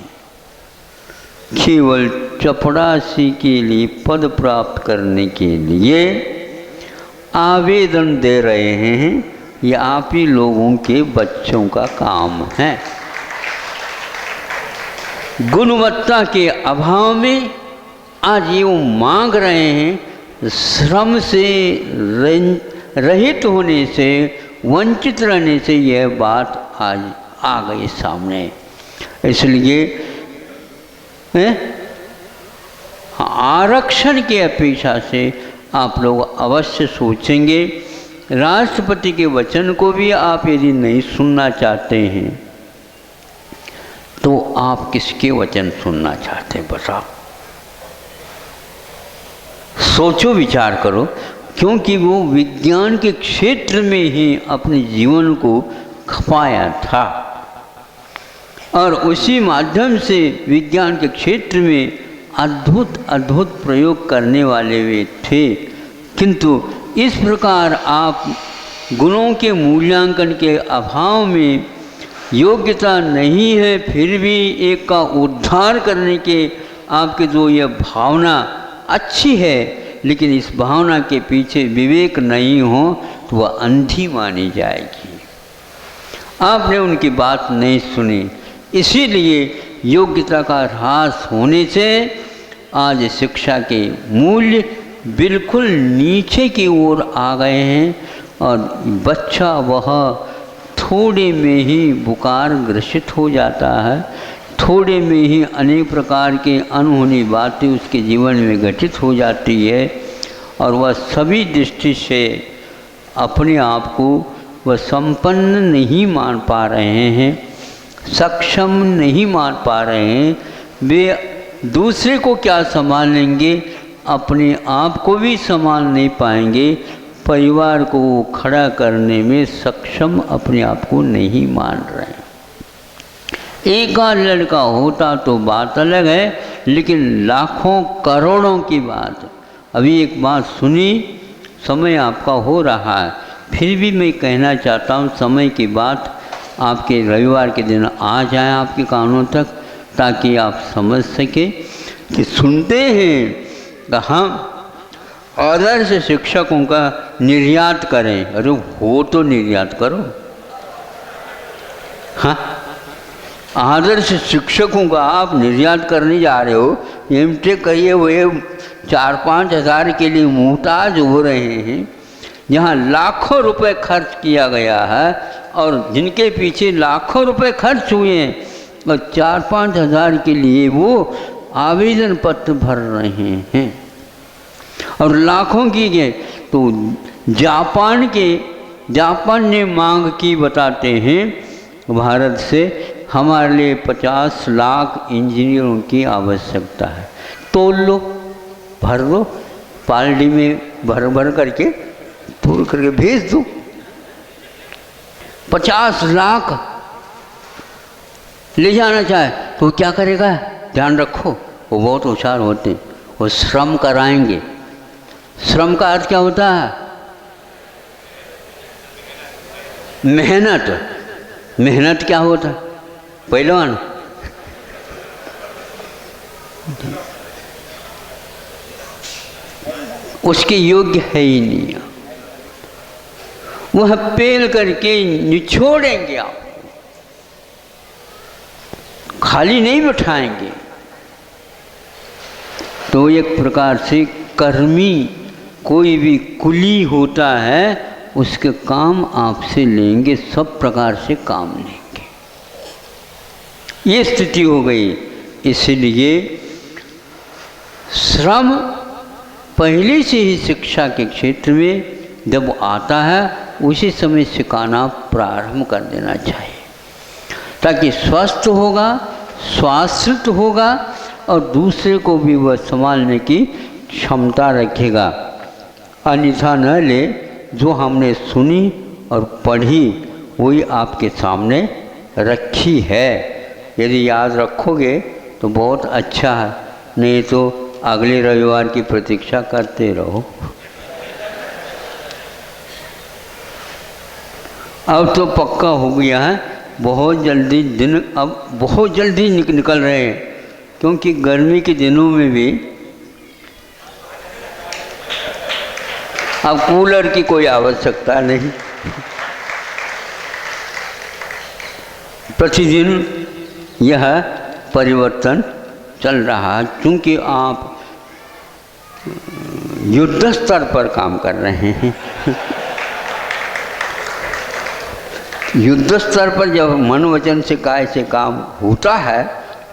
केवल चपरासी के लिए पद प्राप्त करने के लिए आवेदन दे रहे हैं। ये आप ही लोगों के बच्चों का काम है। गुणवत्ता के अभाव में आज ये वो मांग रहे हैं, श्रम से रहित होने से, वंचित रहने से यह बात आज आ गई सामने। इसलिए आरक्षण की अपेक्षा से आप लोग अवश्य सोचेंगे। राष्ट्रपति के वचन को भी आप यदि नहीं सुनना चाहते हैं तो आप किसके वचन सुनना चाहते हैं बताओ? सोचो, विचार करो, क्योंकि वो विज्ञान के क्षेत्र में ही अपने जीवन को खपाया था और उसी माध्यम से विज्ञान के क्षेत्र में अद्भुत अद्भुत प्रयोग करने वाले वे थे। किंतु इस प्रकार आप गुणों के मूल्यांकन के अभाव में, योग्यता नहीं है फिर भी एक का उद्धार करने के आपके जो यह भावना अच्छी है, लेकिन इस भावना के पीछे विवेक नहीं हो तो वह अंधी मानी जाएगी। आपने उनकी बात नहीं सुनी, इसीलिए योग्यता का ह्रास होने से आज शिक्षा के मूल्य बिल्कुल नीचे की ओर आ गए हैं और बच्चा वह थोड़े में ही बुखार ग्रसित हो जाता है, थोड़े में ही अनेक प्रकार के अनहोनी बातें उसके जीवन में घटित हो जाती है और वह सभी दृष्टि से अपने आप को वह संपन्न नहीं मान पा रहे हैं, सक्षम नहीं मान पा रहे हैं। वे दूसरे को क्या संभालेंगे, अपने आप को भी संभाल नहीं पाएंगे, परिवार को खड़ा करने में सक्षम अपने आप को नहीं मान रहे। एक आध लड़का होता तो बात अलग है, लेकिन लाखों करोड़ों की बात। अभी एक बात सुनी, समय आपका हो रहा है, फिर भी मैं कहना चाहता हूँ समय की बात आपके रविवार के दिन आ जाए आपके कानों तक, ताकि आप समझ सकें कि सुनते हैं हम आदर्श शिक्षकों का निर्यात करें। अरे हो तो निर्यात करो। हाँ, आदर्श शिक्षकों का आप निर्यात करने जा रहे हो, एमटेक करिए हुए 4-5 हज़ार के लिए मुहताज हो रहे हैं, जहाँ लाखों रुपए खर्च किया गया है और जिनके पीछे लाखों रुपए खर्च हुए हैं और 4-5 हज़ार के लिए वो आवेदन पत्र भर रहे हैं और लाखों की गए। तो जापान ने मांग की, बताते हैं भारत से हमारे लिए 50 लाख इंजीनियरों की आवश्यकता है। तोल लो, भर लो, पालडी में भर करके तोल करके भेज दो। 50 लाख ले जाना चाहे तो क्या करेगा? ध्यान रखो, वो बहुत होशियार होते हैं, वो श्रम कराएंगे। श्रम का अर्थ क्या होता है? मेहनत। मेहनत क्या होता है? पहलवान उसके योग्य है ही नहीं, वह पेल करके निचोड़ेंगे, आप खाली नहीं बिठाएंगे। तो एक प्रकार से कर्मी, कोई भी कुली होता है, उसके काम आपसे लेंगे, सब प्रकार से काम लेंगे। ये स्थिति हो गई। इसलिए श्रम पहले से ही शिक्षा के क्षेत्र में जब आता है उसी समय सिखाना प्रारंभ कर देना चाहिए, ताकि स्वस्थ होगा, स्वाश्रित होगा और दूसरे को भी वह संभालने की क्षमता रखेगा। अन्यथा न ले, जो हमने सुनी और पढ़ी वही आपके सामने रखी है। यदि याद रखोगे तो बहुत अच्छा है, नहीं तो अगले रविवार की प्रतीक्षा करते रहो। अब तो पक्का हो गया है, बहुत जल्दी दिन अब बहुत जल्दी निकल रहे हैं, क्योंकि गर्मी के दिनों में भी अब कूलर की कोई आवश्यकता नहीं। प्रतिदिन यह परिवर्तन चल रहा है, क्योंकि आप युद्ध स्तर पर काम कर रहे हैं। युद्ध स्तर पर जब मन वचन से काय से काम होता है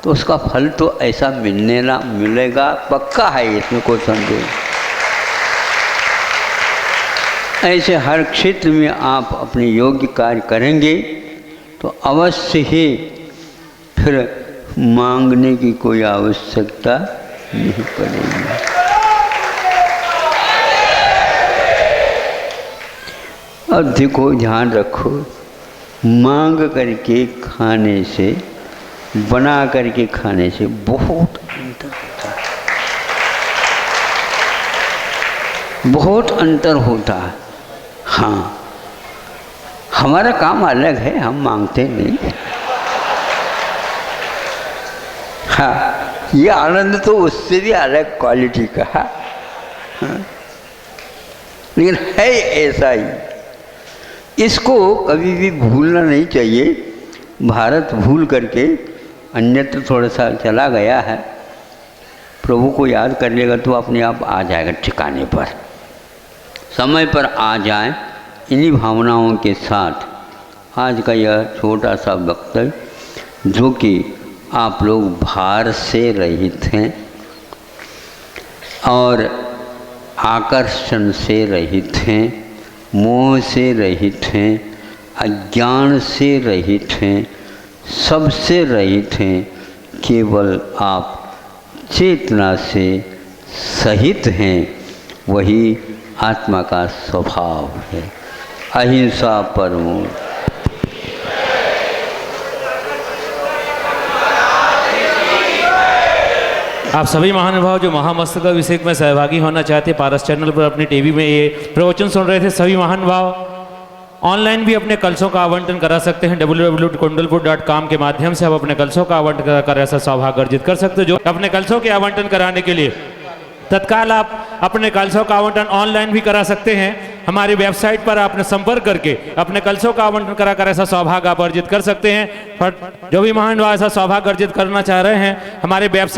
तो उसका फल तो ऐसा मिलेगा, पक्का है, इसमें कोई संदेह। ऐसे हर क्षेत्र में आप अपने योग्य कार्य करेंगे तो अवश्य ही फिर मांगने की कोई आवश्यकता नहीं पड़ेगी। अब देखो, ध्यान रखो, मांग करके खाने से, बना करके खाने से बहुत अंतर होता है, बहुत अंतर होता है। हाँ, हमारा काम अलग है, हम मांगते नहीं। हाँ, ये आनंद तो उससे भी अलग क्वालिटी का है। हाँ, लेकिन है ऐसा ही, इसको कभी भी भूलना नहीं चाहिए। भारत भूल करके अन्यत्र थोड़ा सा चला गया है। प्रभु को याद कर लेगा तो अपने आप आ जाएगा ठिकाने पर, समय पर आ जाए। इन्हीं भावनाओं के साथ आज का यह छोटा सा वक्तव्य, जो कि आप लोग भार से रहित हैं और आकर्षण से रहित हैं, मोह से रहित हैं, अज्ञान से रहित हैं, सबसे रहित हैं, केवल आप चेतना से सहित हैं। वही आत्मा का स्वभाव है। अहिंसा परमो। आप सभी महानुभाव जो महामस्तक अभिषेक में सहभागी होना चाहते हैं, पारस चैनल पर अपनी टीवी में ये प्रवचन सुन रहे थे, सभी महानुभाव ऑनलाइन भी अपने कलशों का आवंटन करा सकते हैं। www.kundalpur.com के माध्यम से आप अपने कलशों का आवंटन कर ऐसा सौभाग्य अर्जित कर सकते हो। जो अपने कलशों के आवंटन कराने के लिए तत्काल आप अपने कलशों का आवंटन ऑनलाइन भी करा सकते हैं। हमारी वेबसाइट पर आपने संपर्क करके अपने कलशों का आवंटन कराकर ऐसा सौभाग्य आप अर्जित कर सकते हैं। पर जो भी महानुभाव ऐसा सौभाग्य अर्जित करना चाह रहे हैं, हमारे वेबसाइट